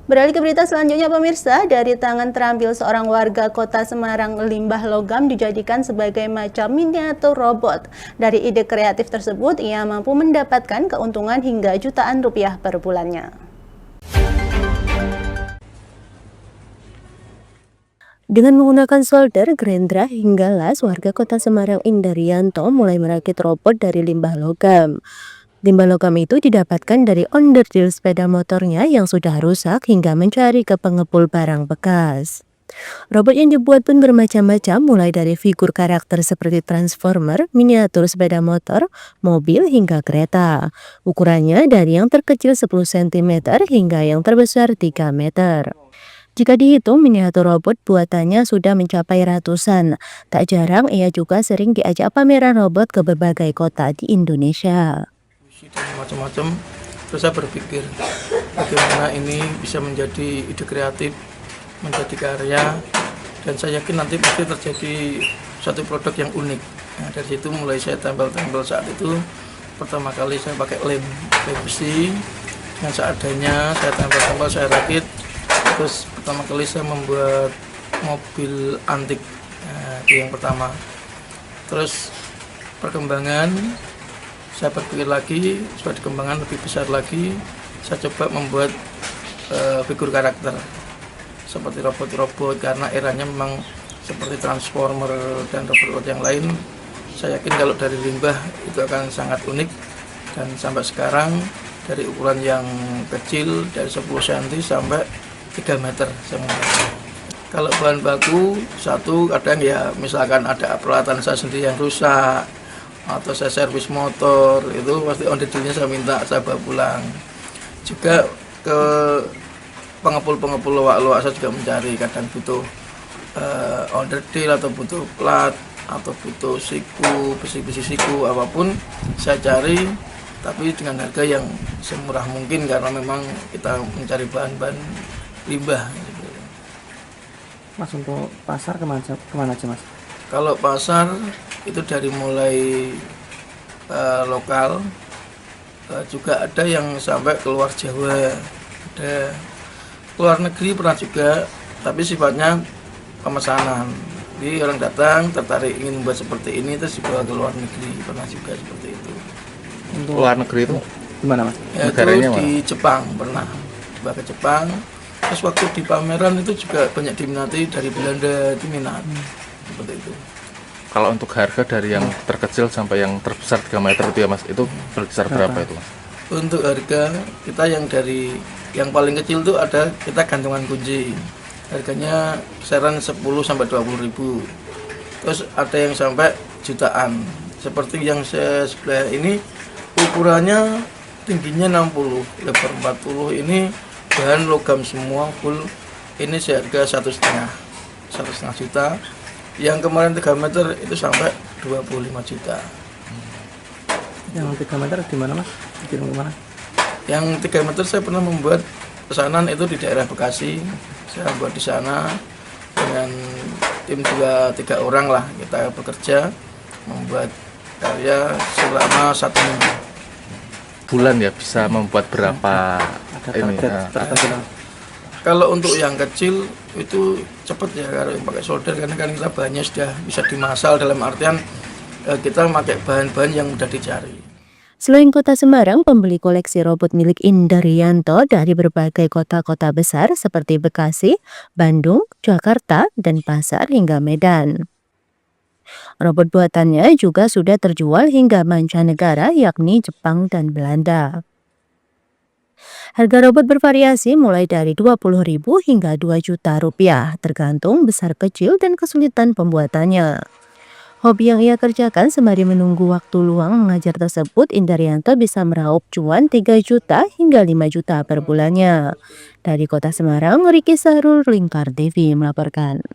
Beralih ke berita selanjutnya pemirsa, dari tangan terampil seorang warga kota Semarang, limbah logam dijadikan sebagai macam miniatur robot. Dari ide kreatif tersebut, ia mampu mendapatkan keuntungan hingga jutaan rupiah per bulannya. Dengan menggunakan solder, gerendra, hingga las, warga kota Semarang Indarianto mulai merakit robot dari limbah logam. Limbah logam itu didapatkan dari onderdil sepeda motornya yang sudah rusak hingga mencari ke pengepul barang bekas. Robot yang dibuat pun bermacam-macam, mulai dari figur karakter seperti Transformer, miniatur sepeda motor, mobil, hingga kereta. Ukurannya dari yang terkecil 10 cm hingga yang terbesar 3 meter. Jika dihitung, miniatur robot buatannya sudah mencapai ratusan. Tak jarang ia juga sering diajak pameran robot ke berbagai kota di Indonesia. Dan macam-macam, terus saya berpikir bagaimana ini bisa menjadi ide kreatif, menjadi karya, dan saya yakin nanti pasti terjadi satu produk yang unik. Nah, dari situ mulai saya tempel-tempel. Saat itu pertama kali saya pakai lem besi dengan seadanya, saya tempel-tempel, saya rakit. Terus pertama kali saya membuat mobil antik, nah, itu yang pertama. Terus perkembangan, saya berpikir lagi supaya dikembangkan lebih besar lagi, saya coba membuat figur karakter seperti robot-robot, karena eranya memang seperti Transformer dan robot-robot yang lain. Saya yakin kalau dari limbah itu akan sangat unik, dan sampai sekarang dari ukuran yang kecil dari 10 cm sampai 3 meter semua. Kalau bahan baku satu, kadang ya misalkan ada peralatan saya sendiri yang rusak atau saya servis motor, itu pasti onderdilnya saya minta, saya bawa pulang. Juga ke pengepul-pengepul loak-loak saya juga mencari, kadang butuh onderdil atau butuh plat atau butuh siku, besi-besi siku, apapun saya cari, tapi dengan harga yang semurah mungkin karena memang kita mencari bahan-bahan limbah. Mas, untuk pasar kemana aja Mas? Kalau pasar itu dari mulai lokal, juga ada yang sampai keluar Jawa, ada keluar negeri pernah juga, tapi sifatnya pemesanan. Jadi orang datang tertarik ingin membuat seperti ini, terus dibawa ke luar negeri, pernah juga seperti itu. Untuk Luar negeri itu gimana Mas? Ya, negaranya itu di mana? Jepang pernah dibawa ke Jepang. Terus waktu di pameran itu juga banyak diminati dari Belanda, itu minat seperti itu. Kalau untuk harga dari yang terkecil sampai yang terbesar 3 meter itu ya Mas, itu berkisar berapa itu Mas? Untuk harga kita yang dari yang paling kecil itu ada kita gantungan kunci, harganya kisaran 10 sampai 20 ribu. Terus ada yang sampai jutaan, seperti yang saya sebelah ini ukurannya tingginya 60, lebar 40, ini bahan logam semua full, ini seharga 1,5 juta. Yang kemarin 3 meter itu sampai 25 juta. Yang 3 meter di mana Mas? Dikirim kemana? Yang 3 meter saya pernah membuat pesanan itu di daerah Bekasi. Saya buat di sana dengan tim 3 orang lah, kita bekerja membuat karya selama 1 minggu. Bulan ya bisa membuat berapa Ada ini? target tertentu. Kalau untuk yang kecil itu cepat ya, kalau yang pakai solder, karena kan kita bahannya sudah bisa dimasal, dalam artian kita memakai bahan-bahan yang mudah dicari. Selain kota Semarang, pembeli koleksi robot milik Indarianto dari berbagai kota-kota besar seperti Bekasi, Bandung, Jakarta, dan Pasar hingga Medan. Robot buatannya juga sudah terjual hingga mancanegara, yakni Jepang dan Belanda. Harga robot bervariasi mulai dari 20.000 hingga 2 juta rupiah, tergantung besar kecil dan kesulitan pembuatannya. Hobi yang ia kerjakan sembari menunggu waktu luang mengajar tersebut, Indarianto bisa meraup cuan 3 juta hingga 5 juta per bulannya. Dari kota Semarang, Riki Sahrul, Lingkar TV melaporkan.